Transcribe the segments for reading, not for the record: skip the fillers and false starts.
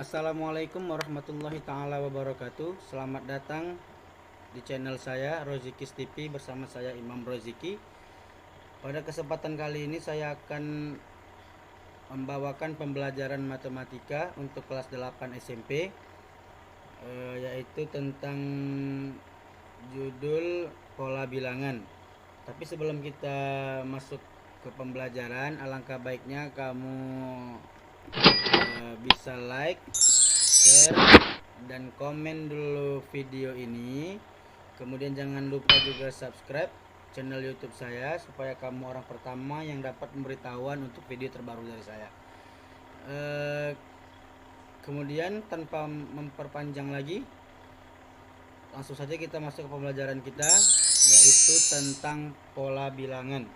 Assalamualaikum warahmatullahi taala wabarakatuh. Selamat datang di channel saya Rozikis TV bersama saya Imam Roziki. Pada kesempatan kali ini saya akan membawakan pembelajaran matematika untuk kelas 8 SMP, yaitu tentang judul pola bilangan. Tapi sebelum kita masuk ke pembelajaran, alangkah baiknya kamu bisa like, share, dan komen dulu video ini. Kemudian jangan lupa juga subscribe channel YouTube saya supaya kamu orang pertama yang dapat pemberitahuan untuk video terbaru dari saya. Kemudian tanpa memperpanjang lagi, langsung saja kita masuk ke pembelajaran kita, yaitu tentang pola bilangan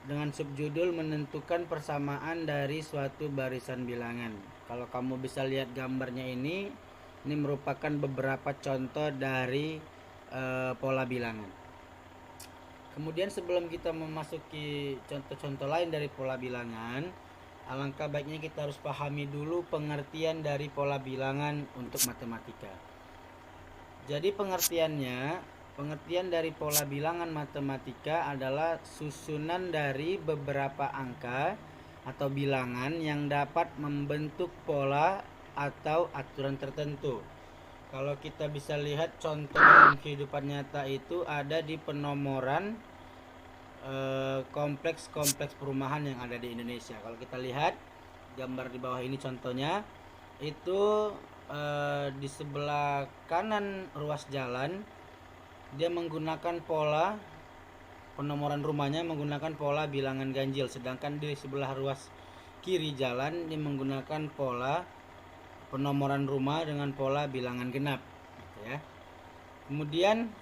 dengan subjudul menentukan persamaan dari suatu barisan bilangan. Kalau kamu bisa lihat gambarnya ini merupakan beberapa contoh dari pola bilangan. Kemudian sebelum kita memasuki contoh-contoh lain dari pola bilangan, alangkah baiknya kita harus pahami dulu pengertian dari pola bilangan untuk matematika. Jadi pengertian dari pola bilangan matematika adalah susunan dari beberapa angka atau bilangan yang dapat membentuk pola atau aturan tertentu. Kalau kita bisa lihat contoh dalam kehidupan nyata itu ada di penomoran kompleks-kompleks perumahan yang ada di Indonesia. Kalau kita lihat gambar di bawah ini contohnya, itu di sebelah kanan ruas jalan dia menggunakan pola penomoran rumahnya menggunakan pola bilangan ganjil, sedangkan di sebelah ruas kiri jalan dia menggunakan pola penomoran rumah dengan pola bilangan genap, gitu ya. Kemudian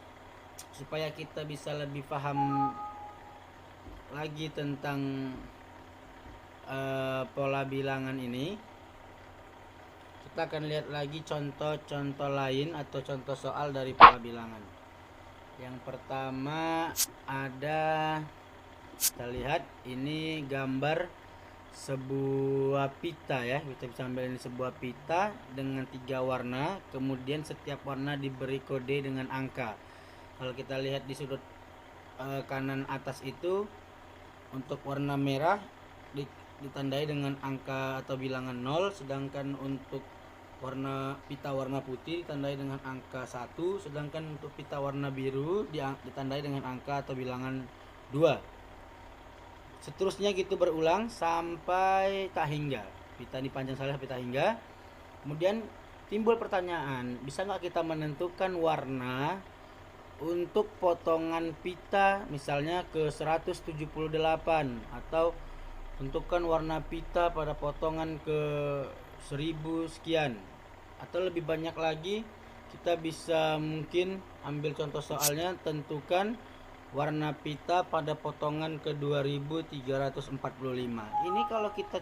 supaya kita bisa lebih paham lagi tentang pola bilangan ini, kita akan lihat lagi contoh-contoh lain atau contoh soal dari pola bilangan. Yang pertama ada, kita lihat ini gambar sebuah pita ya. Kita bisa ambil ini sebuah pita dengan 3 warna, kemudian setiap warna diberi kode dengan angka. Kalau kita lihat di sudut kanan atas itu, untuk warna merah ditandai dengan angka atau bilangan 0, sedangkan untuk pita warna putih ditandai dengan angka 1, sedangkan untuk pita warna biru ditandai dengan angka atau bilangan 2. Seterusnya gitu berulang sampai tak hingga. Pita ini panjang salah pita hingga. Kemudian timbul pertanyaan, bisa nggak kita menentukan warna untuk potongan pita misalnya ke 178, atau tentukan warna pita pada potongan ke 1000 sekian, atau lebih banyak lagi. Kita bisa mungkin ambil contoh soalnya, tentukan warna pita pada potongan ke 2345. Ini kalau kita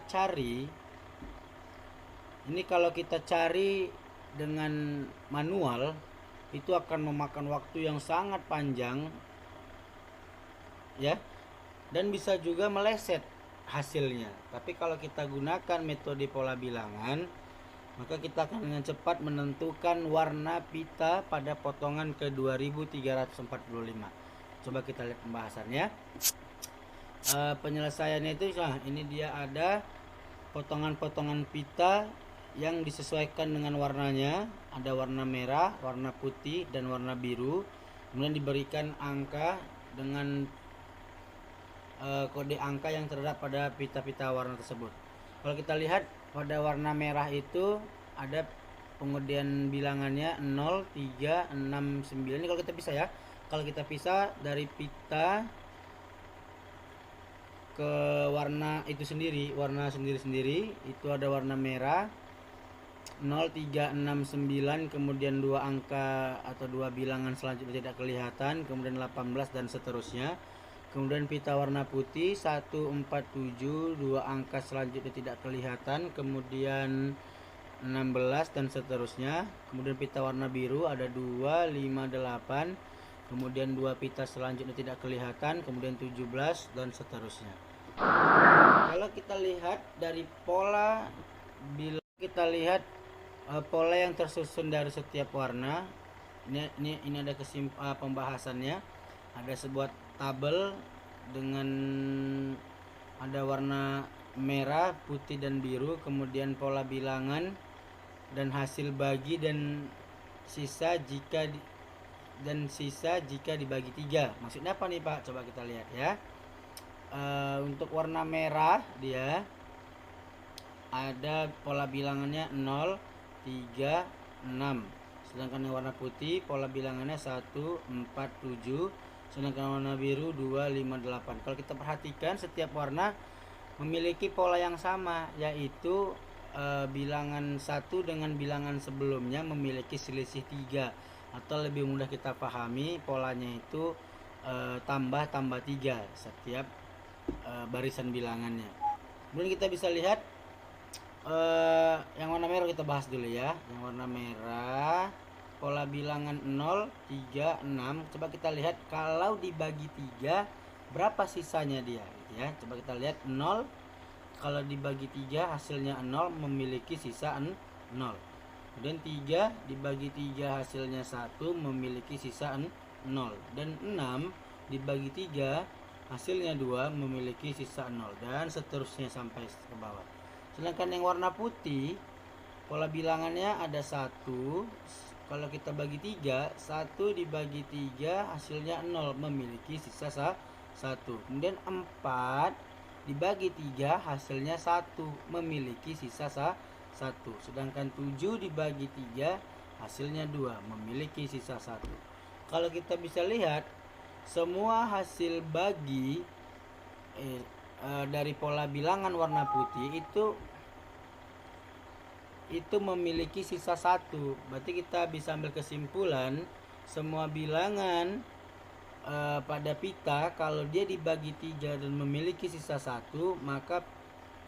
cari dengan manual itu akan memakan waktu yang sangat panjang ya, dan bisa juga meleset hasilnya. Tapi kalau kita gunakan metode pola bilangan, maka kita akan dengan cepat menentukan warna pita pada potongan ke 2345. Coba kita lihat pembahasannya. Penyelesaiannya itu, ini dia ada potongan-potongan pita yang disesuaikan dengan warnanya. Ada warna merah, warna putih, dan warna biru. Kemudian diberikan angka dengan kode angka yang terdapat pada pita-pita warna tersebut. Kalau kita lihat pada warna merah itu ada pengundian bilangannya 0, 3, 6, 9. Ini kalau kita pisah ya. Kalau kita pisah dari pita ke warna itu sendiri, warna sendiri-sendiri, itu ada warna merah 0, 3, 6, 9, kemudian 2 angka atau 2 bilangan selanjutnya tidak kelihatan, kemudian 18 dan seterusnya. Kemudian pita warna putih 1, 4, 7, 2 angka selanjutnya tidak kelihatan, kemudian 16 dan seterusnya. Kemudian pita warna biru ada 2, 5, 8, kemudian 2 pita selanjutnya tidak kelihatan, kemudian 17 dan seterusnya. Kalau kita lihat dari pola bilangan, kita kita lihat pola yang tersusun dari setiap warna. Ini ada pembahasannya. Ada sebuah tabel dengan ada warna merah, putih dan biru, kemudian pola bilangan dan hasil bagi dan sisa jika dibagi 3. Maksudnya apa nih Pak? Coba kita lihat ya. Untuk warna merah dia ada pola bilangannya 0, 3, 6. Sedangkan yang warna putih pola bilangannya 1, 4, 7. Sedangkan warna biru 2, 5, 8. Kalau kita perhatikan setiap warna memiliki pola yang sama, yaitu bilangan 1 dengan bilangan sebelumnya memiliki selisih 3. Atau lebih mudah kita pahami, polanya itu tambah 3 setiap barisan bilangannya. Kemudian kita bisa lihat yang warna merah kita bahas dulu ya. Yang warna merah pola bilangan 0, 3, 6. Coba kita lihat kalau dibagi 3 berapa sisanya dia gitu ya. Coba kita lihat 0 kalau dibagi 3 hasilnya 0, memiliki sisa 0. Kemudian 3 dibagi 3 hasilnya 1, memiliki sisa 0. Dan 6 dibagi 3 hasilnya 2, memiliki sisa 0. Dan seterusnya sampai ke bawah. Sedangkan yang warna putih pola bilangannya ada 1. Kalau kita bagi 3, 1 dibagi 3 hasilnya 0, memiliki sisa 1. Kemudian 4 dibagi 3 hasilnya 1, memiliki sisa 1. Sedangkan 7 dibagi 3 hasilnya 2, memiliki sisa 1. Kalau kita bisa lihat semua hasil bagi dari pola bilangan warna putih itu memiliki sisa 1. Berarti kita bisa ambil kesimpulan semua bilangan pada pita kalau dia dibagi 3 dan memiliki sisa 1, maka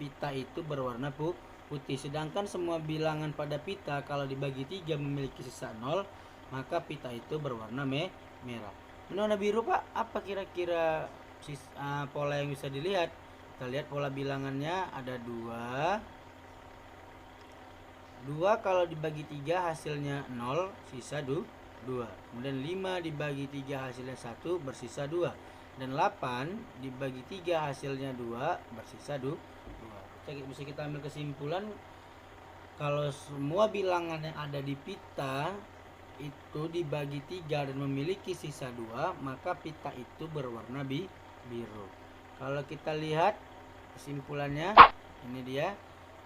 pita itu berwarna putih. Sedangkan semua bilangan pada pita kalau dibagi 3 memiliki sisa 0, maka pita itu berwarna merah. Warna biru Pak, apa kira-kira pola yang bisa dilihat? Kita lihat pola bilangannya ada 2. 2 kalau dibagi 3 hasilnya 0, sisa 2. Kemudian 5 dibagi 3 hasilnya 1, bersisa 2. Dan 8 dibagi 3 hasilnya 2, bersisa 2. Bisa kita ambil kesimpulan kalau semua bilangan yang ada di pita itu dibagi 3 dan memiliki sisa 2, maka pita itu berwarna biru. Kalau kita lihat kesimpulannya, ini dia.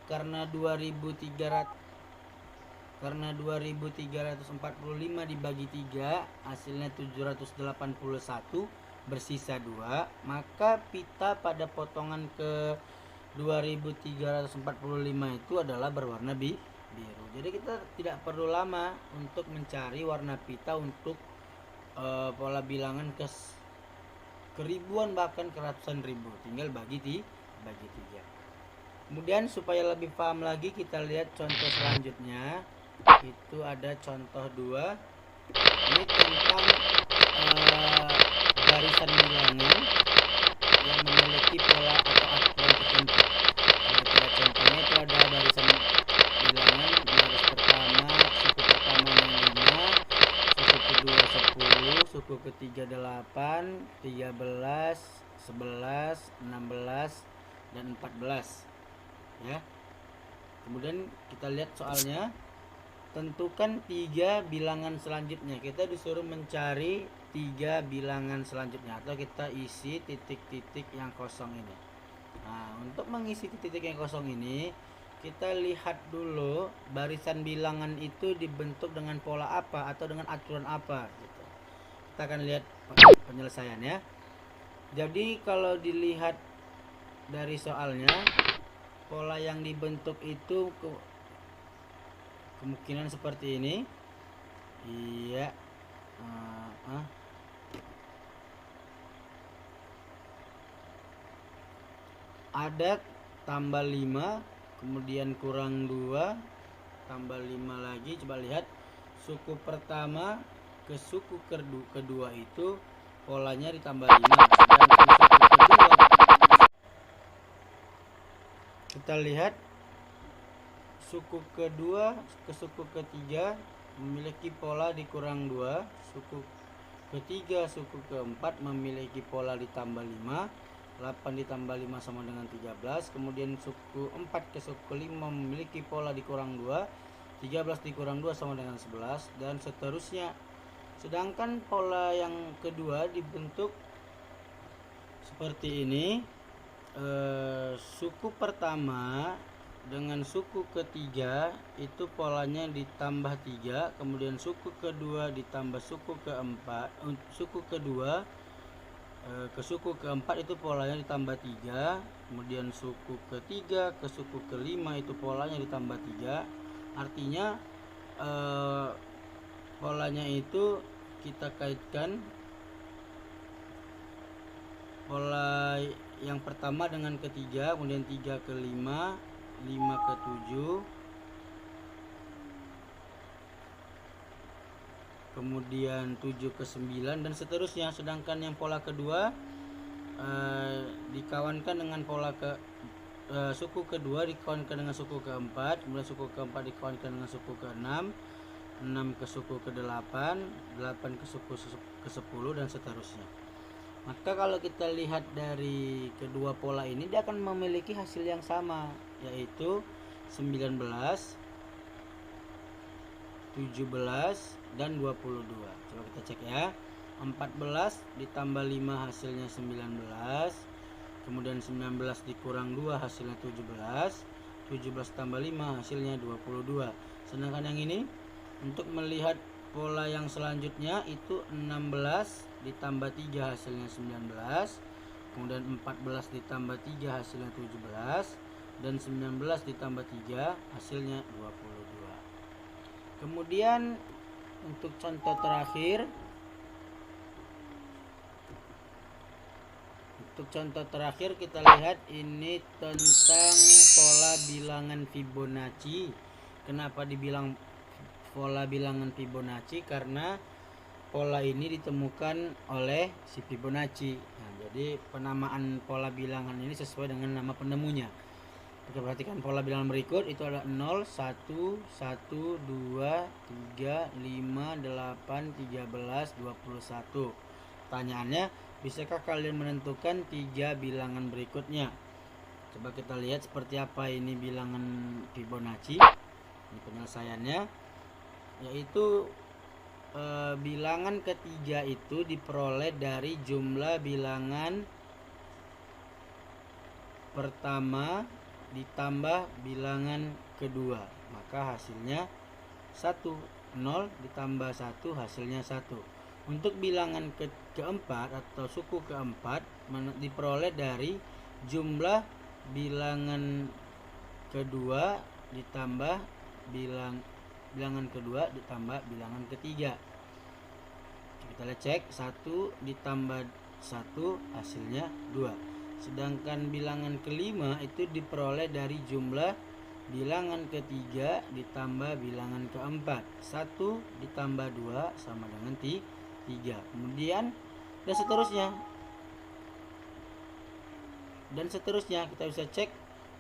Karena 2345 dibagi 3 hasilnya 781, bersisa 2, maka pita pada potongan ke 2345 itu adalah berwarna biru. Jadi kita tidak perlu lama untuk mencari warna pita untuk pola bilangan ke ribuan bahkan ke ratusan ribu, tinggal bagi 3. Kemudian supaya lebih paham lagi kita lihat contoh selanjutnya. Itu ada contoh 2. Ini tentang barisan bilangan yang memiliki pola atau aturan tertentu. Kalau pada contohnya itu ada barisan bilangan, baris pertama suku pertamanya 5, suku kedua 10, suku ketiga 8, 13, 11, 16 dan 14 ya. Kemudian kita lihat soalnya, tentukan 3 bilangan selanjutnya. Kita disuruh mencari 3 bilangan selanjutnya atau kita isi titik-titik yang kosong ini. Nah, untuk mengisi titik-titik yang kosong ini, kita lihat dulu barisan bilangan itu dibentuk dengan pola apa atau dengan aturan apa gitu. Kita akan lihat penyelesaiannya. Jadi kalau dilihat dari soalnya, pola yang dibentuk itu kemungkinan seperti ini. Iya. Ada tambah 5, kemudian kurang 2, tambah 5 lagi. Coba lihat suku pertama ke suku kedua itu polanya ditambah 5. Sedangkan suku kedua, kita lihat suku kedua ke suku ketiga memiliki pola dikurang 2, suku ketiga suku keempat memiliki pola ditambah 5, 8 ditambah 5 sama dengan 13. Kemudian suku 4 ke suku 5 memiliki pola dikurang 2, 13 dikurang 2 sama dengan 11, dan seterusnya. Sedangkan pola yang kedua dibentuk seperti ini. Suku pertama dengan suku ketiga itu polanya ditambah 3, kemudian suku kedua ditambah suku keempat, suku kedua ke suku keempat itu polanya ditambah 3, kemudian suku ketiga ke suku kelima itu polanya ditambah 3. Artinya polanya itu kita kaitkan pola yang pertama dengan ketiga, kemudian 3 ke 5, 5 ke 7, kemudian 7 ke 9, dan seterusnya. Sedangkan yang pola kedua dikawankan dengan pola suku kedua dikawankan dengan suku keempat, kemudian suku keempat dikawankan dengan suku ke-6, 6 ke suku ke-8, 8 ke suku ke-10, dan seterusnya. Maka kalau kita lihat dari kedua pola ini, dia akan memiliki hasil yang sama, yaitu 19, 17, dan 22. Coba kita cek ya. 14 ditambah 5 hasilnya 19, kemudian 19 dikurang 2 hasilnya 17, 17 tambah 5 hasilnya 22. Sedangkan yang ini, untuk melihat pola yang selanjutnya itu 16 ditambah 3 hasilnya 19, kemudian 14 ditambah 3 hasilnya 17, dan 19 ditambah 3 hasilnya 22. Kemudian untuk contoh terakhir kita lihat ini tentang pola bilangan Fibonacci. Kenapa dibilang pola bilangan Fibonacci? Karena pola ini ditemukan oleh si Fibonacci. Nah, jadi penamaan pola bilangan ini sesuai dengan nama penemunya. Kita perhatikan pola bilangan berikut itu adalah 0, 1, 1, 2, 3, 5, 8, 13, 21. Pertanyaannya, bisakah kalian menentukan 3 bilangan berikutnya? Coba kita lihat seperti apa ini bilangan Fibonacci. Ini penyelesaiannya, yaitu bilangan ketiga itu diperoleh dari jumlah bilangan pertama ditambah bilangan kedua, maka hasilnya 1. 0 ditambah 1 hasilnya 1. Untuk bilangan keempat atau suku keempat diperoleh dari jumlah bilangan kedua ditambah bilangan kedua ditambah bilangan ketiga. Kita lihat cek, 1 ditambah 1 hasilnya 2. Sedangkan bilangan kelima itu diperoleh dari jumlah bilangan ketiga ditambah bilangan keempat. 1 ditambah 2 sama dengan 3. Kemudian dan seterusnya kita bisa cek.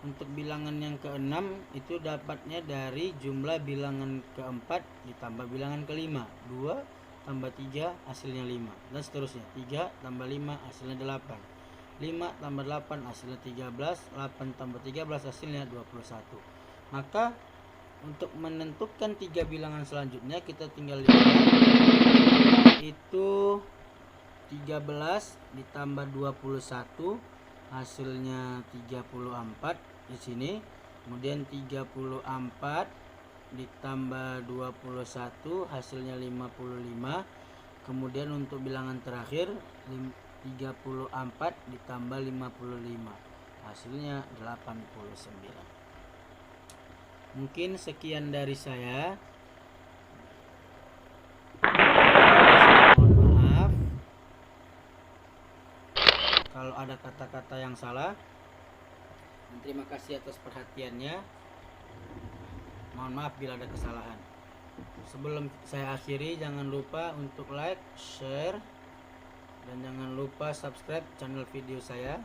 Untuk bilangan yang ke-6 itu dapatnya dari jumlah bilangan keempat ditambah bilangan kelima. 2 tambah 3 hasilnya 5, dan seterusnya. 3 tambah 5 hasilnya 8, 5 tambah 8 hasilnya 13, 8 tambah 13 hasilnya 21. Maka untuk menentukan 3 bilangan selanjutnya kita tinggal lihat, itu 13 ditambah 21 hasilnya 34 di sini. Kemudian 34 ditambah 21 hasilnya 55. Kemudian untuk bilangan terakhir 34 ditambah 55 hasilnya 89. Mungkin sekian dari saya. Mohon maaf kalau ada kata-kata yang salah. Terima kasih atas perhatiannya. Mohon maaf bila ada kesalahan. Sebelum saya akhiri, jangan lupa untuk like, share, dan jangan lupa subscribe channel video saya.